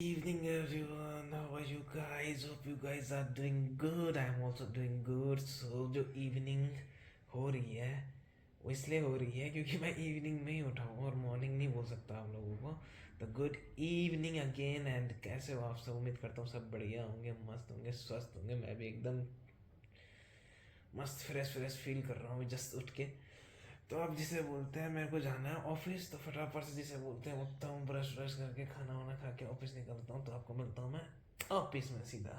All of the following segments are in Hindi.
Evening everyone, how are you guys? Hope you guys are doing good. I'm also doing good. So जो इवनिंग हो रही है वो इसलिए हो रही है क्योंकि मैं इवनिंग में ही उठा हूँ और मॉर्निंग नहीं बोल सकता आप लोगों को। तो गुड इवनिंग अगेन। एंड कैसे हो आप सब? उम्मीद करता हूँ सब बढ़िया होंगे, मस्त होंगे, स्वस्थ होंगे। मैं भी एकदम मस्त फ्रेश फ्रेश फील कर रहा हूँ जस्ट उठ के। तो अब जिसे बोलते हैं मेरे को जाना है ऑफिस, तो फटाफट से जिसे बोलते हैं उठता हूँ, ब्रश ब्रश करके खाना वाना खा के ऑफिस निकलता हूँ। तो आपको मिलता हूँ मैं ऑफिस में सीधा।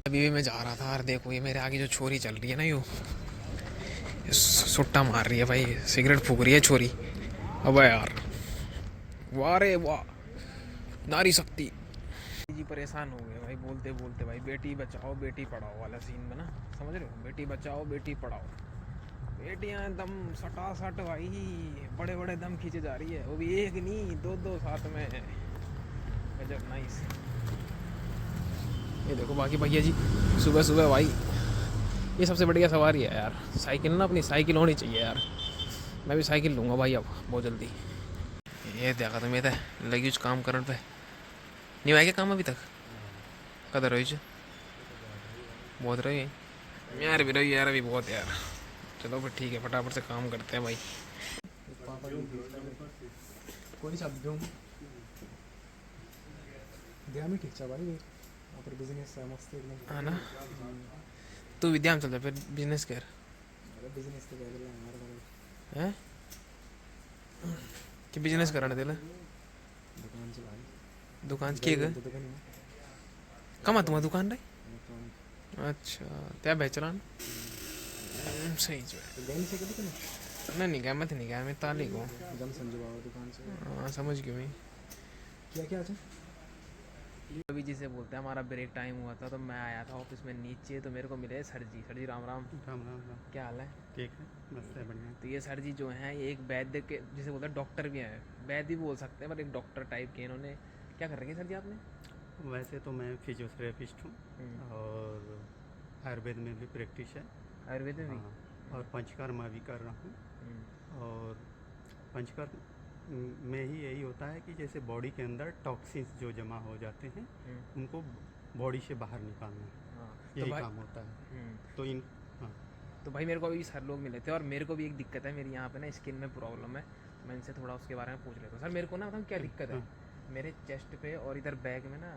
अभी भी मैं जा रहा था और देखो ये मेरे आगे जो छोरी चल रही है ना, यू सुट्टा मार रही है भाई, सिगरेट फूक रही है छोरी। अब यार, वाह रे वाह, नारी शक्ति जी। परेशान हो गए भाई बोलते बोलते भाई, बेटी बचाओ बेटी पढ़ाओ वाला सीन में ना, समझ रहे हो? बेटी बचाओ बेटी पढ़ाओ, बेटियां दम सटा सट भाई, बड़े बड़े दम खींचे जा रही है, वो भी एक नहीं दो दो साथ में। गजब नाइस। ये देखो बाकी भैया जी सुबह सुबह भाई, ये सबसे बढ़िया सवारी है यार, साइकिल ना, अपनी साइकिल होनी चाहिए यार। मैं भी साइकिल लूँगा भाई अब बहुत जल्दी। ये देखा तुम, ये तो लगी उस काम करने पे नहीं आएगा काम अभी तक। कदर रही बहुत रही है यार, भी रही यार अभी बहुत यार। चलो फिर ठीक है, फटाफट से काम करते हैं भाई। कोणी शब्द द्या मी ठिकच्या भाई आपण बिझनेस मस्त एकदम हाँ ना, तू विद्या में चल जा फिर बिजनेस कर। अरे बिझनेस तो काय केला हमारा हैं कि बिजनेस कराने दिला दुकानचे भाई दुकान की गरीब ग होतं दुकान आहे कमा तुम्हारा दुकान रे? इलेक्ट्रॉनिक अच्छा त्या बेचला सही जो तो गए नहीं सकते दुकान है। नहीं गया, मैं तो नहीं गया, मैं ताली को। जम संजू बाबा दुकान से हाँ समझ गई मैं। क्या क्या अच्छा अभी जिसे बोलते हैं हमारा ब्रेक टाइम हुआ था, तो मैं आया था ऑफिस में नीचे, तो मेरे को मिले सर जी। सर जी राम राम। राम राम राम। क्या हाल है? ठीक है, मस्त है, बढ़िया। तो ये सर जी जो हैं, ये एक वैद्य के जिसे बोलते हैं डॉक्टर भी हैं, वैद्य भी बोल सकते हैं, पर एक डॉक्टर टाइप के इन्होंने। क्या कर रखे सर जी आपने? वैसे तो मैं फिजियोथेरेपिस्ट हूँ और आयुर्वेद में भी प्रैक्टिस है। आयुर्वेद में भी। हाँ, और पंचकर्मा भी कर रहा हूँ। और पंचकर्म में ही यही होता है कि जैसे बॉडी के अंदर टॉक्सिन्स जो जमा हो जाते हैं उनको बॉडी से बाहर निकालना, हाँ यही तो काम होता है। भाई, तो इन हाँ तो भाई मेरे को अभी सर लोग मिले थे, और मेरे को भी एक दिक्कत है, मेरी यहाँ पे ना स्किन में प्रॉब्लम है। तो मैं इनसे थोड़ा उसके बारे में पूछ लेता हूँ। सर मेरे को ना बताऊँ क्या दिक्कत है? हाँ, मेरे चेस्ट पे और इधर बैग में ना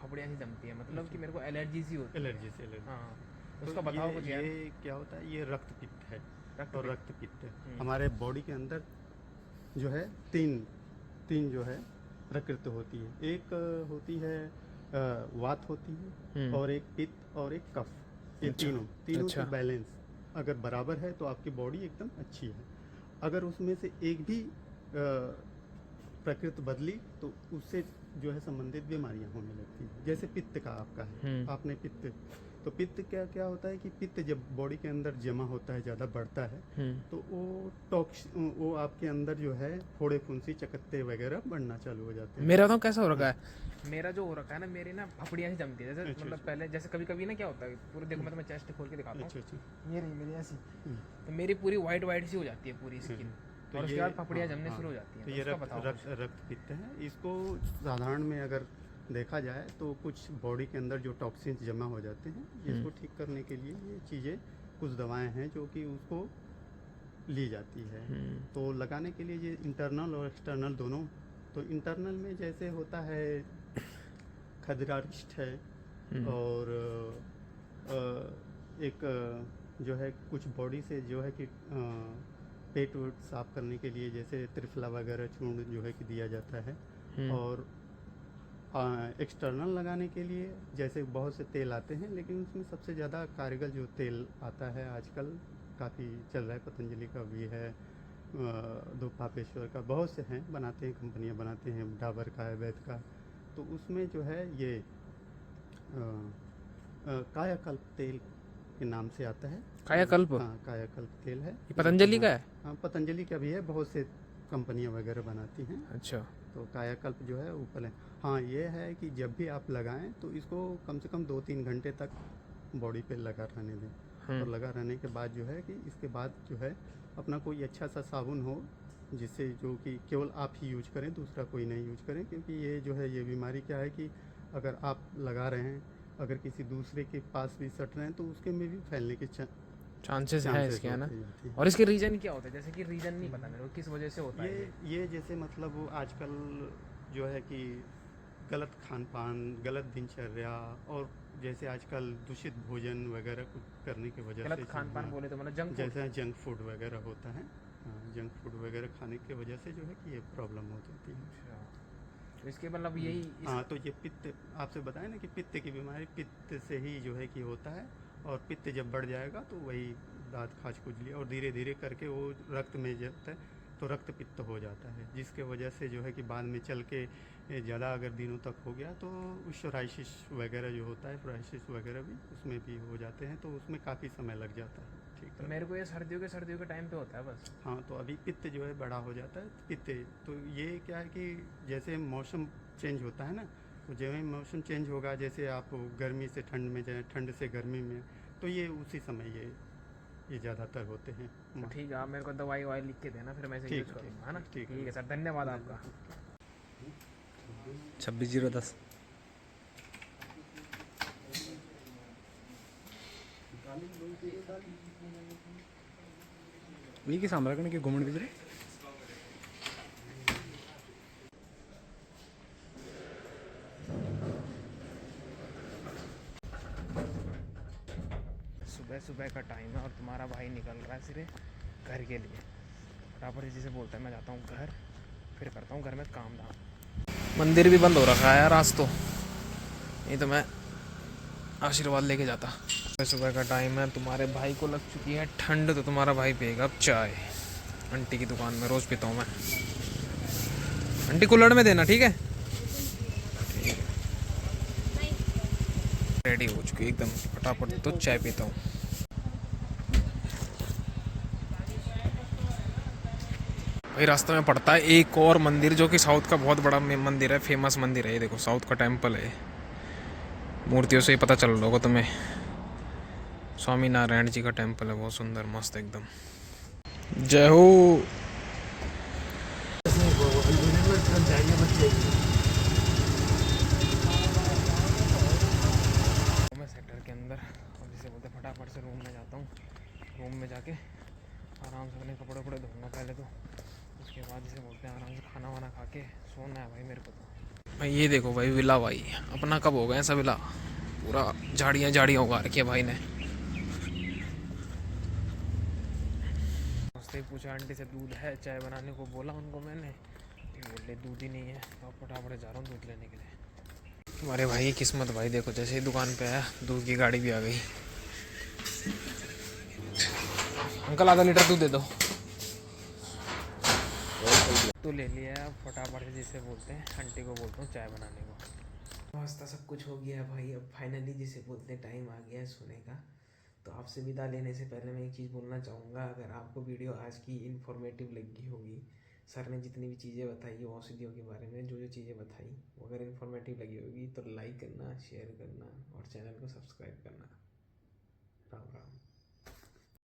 फपड़ियाँ सी जमती है, मतलब कि मेरे को एलर्जी सी होती है। एलर्जी से एलर्जी। हाँ, तो उसका बताओ कुछ यार। ये क्या होता है, ये रक्त पित्त है। रक्त और पित्त। रक्त पित्त हमारे बॉडी के अंदर जो है तीन तीन जो है प्रकृति होती है। एक होती है वात होती है, और एक पित्त और एक कफ। ये अच्छा, तीनों तीनों अच्छा। से बैलेंस अगर बराबर है तो आपकी बॉडी एकदम अच्छी है। अगर उसमें से एक भी प्रकृति बदली तो उससे जो है संबंधित बीमारियां होने लगती हैं। जैसे पित्त का आपका है, आपने पित्त, तो पित्त क्या क्या होता है कि पित्त जब बॉडी के अंदर जमा होता है, ज़्यादा बढ़ता है, तो वो आपके अंदर जो है फोड़े फुंसी चकत्ते वगैरह बढ़ना चालू हो जाते हैं। मेरा तो कैसा हो रखा है, मेरा जो हो रखा है ना, मेरी ना फपड़ियाँ सी जमती है, जैसे अच्छा, मतलब अच्छा। पहले जैसे कभी कभी ना क्या होता है पूरे, देखो मैं तुम्हें चेस्ट खोल के दिखाता अच्छा हूँ, अच्छा। ये रही मेरी ऐसी, हम्म। तो मेरी पूरी वाइट वाइट सी हो जाती है पूरी स्किन, तो और उसके ये बाद फपड़ियाँ हाँ, जमने हाँ, शुरू हो जाती हैं। तो तो ये उसका रक्त बताओ रक्त कुछ। रक्त पित्त है। इसको साधारण में अगर देखा जाए तो कुछ बॉडी के अंदर जो टॉक्सिन्स जमा हो जाते हैं, इसको ठीक करने के लिए ये चीज़ें, कुछ दवाएं हैं जो कि उसको ली जाती है। तो लगाने के लिए ये इंटरनल और एक्सटर्नल दोनों। तो इंटरनल में जैसे होता है खदरारिस्ट है, और एक जो है कुछ बॉडी से जो है कि पेट वेट साफ करने के लिए जैसे त्रिफला वगैरह चूर्ण जो है कि दिया जाता है। और एक्सटर्नल लगाने के लिए जैसे बहुत से तेल आते हैं, लेकिन उसमें सबसे ज़्यादा कारगर जो तेल आता है आजकल काफ़ी चल रहा है, पतंजलि का भी है, दो पापेश्वर का, बहुत से हैं, बनाते हैं, कंपनियां बनाते हैं, डाबर का है, वैद का। तो उसमें जो है ये कायाकल्प तेल के नाम से आता है। कायाकल्प? हाँ, कायाकल्प तेल है। ये पतंजलि का है? हाँ, पतंजलि का भी है, बहुत से कंपनियां वगैरह बनाती हैं। अच्छा। तो कायाकल्प जो है ऊपर है। हाँ, ये है कि जब भी आप लगाएं तो इसको कम से कम 2-3 घंटे तक बॉडी पे लगा रहने दें। और लगा रहने के बाद जो है कि इसके बाद जो है अपना कोई अच्छा सा साबुन हो जिससे जो कि केवल आप ही यूज करें, दूसरा कोई नहीं यूज करें, क्योंकि ये जो है ये बीमारी क्या है कि अगर आप लगा रहे हैं, अगर किसी दूसरे के पास भी सट रहे हैं तो उसके में भी फैलने के चांसेस है चांसेस इसके, है ना। होते हैं। और इसके रीज़न क्या होता है, जैसे कि रीज़न नहीं पता मेरे को किस वजह से होता है ये जैसे मतलब वो आजकल जो है कि गलत खान पान, गलत दिनचर्या, और जैसे आजकल दूषित भोजन वगैरह कुछ करने की वजह से गलत खान पान बोले तो मतलब जंक जैसे जंक फूड वगैरह होता है, जंक फूड वगैरह खाने की वजह से जो है कि ये प्रॉब्लम हो जाती है। अच्छा, तो इसके मतलब यही हाँ, तो ये पित्त आपसे बताया ना कि पित्त की बीमारी पित्त से ही जो है कि होता है, और पित्त जब बढ़ जाएगा तो वही दाँत खाज खुजली और धीरे धीरे करके वो रक्त में जाता है तो रक्त पित्त हो जाता है, जिसके वजह से जो है कि बाद में चल के ज़्यादा अगर दिनों तक हो गया तो सोराइसिस वगैरह जो होता है, सोराइसिस वगैरह भी उसमें भी हो जाते हैं, तो उसमें काफ़ी समय लग जाता है। ठीक तो है, मेरे को ये सर्दियों के टाइम पे होता है बस। हाँ, तो अभी पित्त जो है बड़ा हो जाता है, पित्त। तो ये क्या है कि जैसे मौसम चेंज होता है ना, तो जब ही मौसम चेंज होगा, जैसे आप गर्मी से ठंड में जाएँ, ठंड से गर्मी में, तो ये उसी समय ये ज़्यादातर होते हैं। तो ठीक है, आप मेरे को दवाई ववाई लिख के देना, फिर मैं इसे ठीक यूज़ है, करूँगा, है ना। ठीक ठीक है। है सर, धन्यवाद आपका। 26/010 वीकी सांभर कण की घुमण किधर सुबह सुबह का टाइम है और तुम्हारा भाई निकल रहा है सिर्फ घर के लिए। फटाफट जिसे बोलता है मैं जाता हूँ घर, फिर करता हूँ घर में काम धाम। मंदिर भी बंद हो रखा है यार आज तो, नहीं तो मैं आशीर्वाद लेके जाता। सुबह सुबह का टाइम है, तुम्हारे भाई को लग चुकी है ठंड, तो तुम्हारा भाई पिएगा अब चाय आंटी की दुकान में। रोज़ पीता हूँ मैं। आंटी कुल्हड़ में देना, ठीक है। रेडी हो चुकी एकदम, फटाफट तो चाय पीता हूँ। भाई रास्ते में पड़ता है एक और मंदिर, जो कि साउथ का बहुत बड़ा मंदिर है, फेमस मंदिर है ये। देखो साउथ का टेम्पल है, मूर्तियों से ही पता चल रहा होगा तुम्हें। स्वामी नारायण जी का टेम्पल है, बहुत सुंदर मस्त एकदम। जय हो। मैं सेक्टर के अंदर, और जिसे बोलते फटाफट से रूम में जाता हूँ। रूम में जाके आराम से अपने कपड़े वपड़े धोऊंगा पहले तो, उसके बाद जिसे बोलते हैं आराम से खाना वाना खा के सोना है भाई मेरे को तो। भाई ये देखो भाई विला, भाई अपना कब हो गया ऐसा विला, पूरा झाड़ियाँ झाड़ियाँ उगा रखी है भाई ने। उससे पूछा आंटी से दूध है चाय बनाने को, बोला उनको मैंने, बोले दूध ही नहीं है। तो फटाफट जा रहा हूँ दूध लेने के लिए। तुम्हारे भाई की किस्मत भाई, देखो जैसे ही दुकान पे आया दूध की गाड़ी भी आ गई। अंकल आधा लीटर दूध दे दो। तो ले लिया है, अब फटाफट से जिसे बोलते हैं आंटी को बोलता हूँ चाय बनाने को। वास्ता सब कुछ हो गया भाई, अब फाइनली जिसे बोलते हैं टाइम आ गया है सोने का। तो आपसे विदा लेने से पहले मैं एक चीज़ बोलना चाहूँगा, अगर आपको वीडियो आज की इन्फॉर्मेटिव लगी होगी, सर ने जितनी भी चीज़ें बताई है औषधियों के बारे में, जो जो चीज़ें बताई, वो अगर इन्फॉर्मेटिव लगी होगी तो लाइक करना, शेयर करना और चैनल को सब्सक्राइब करना। राम राम।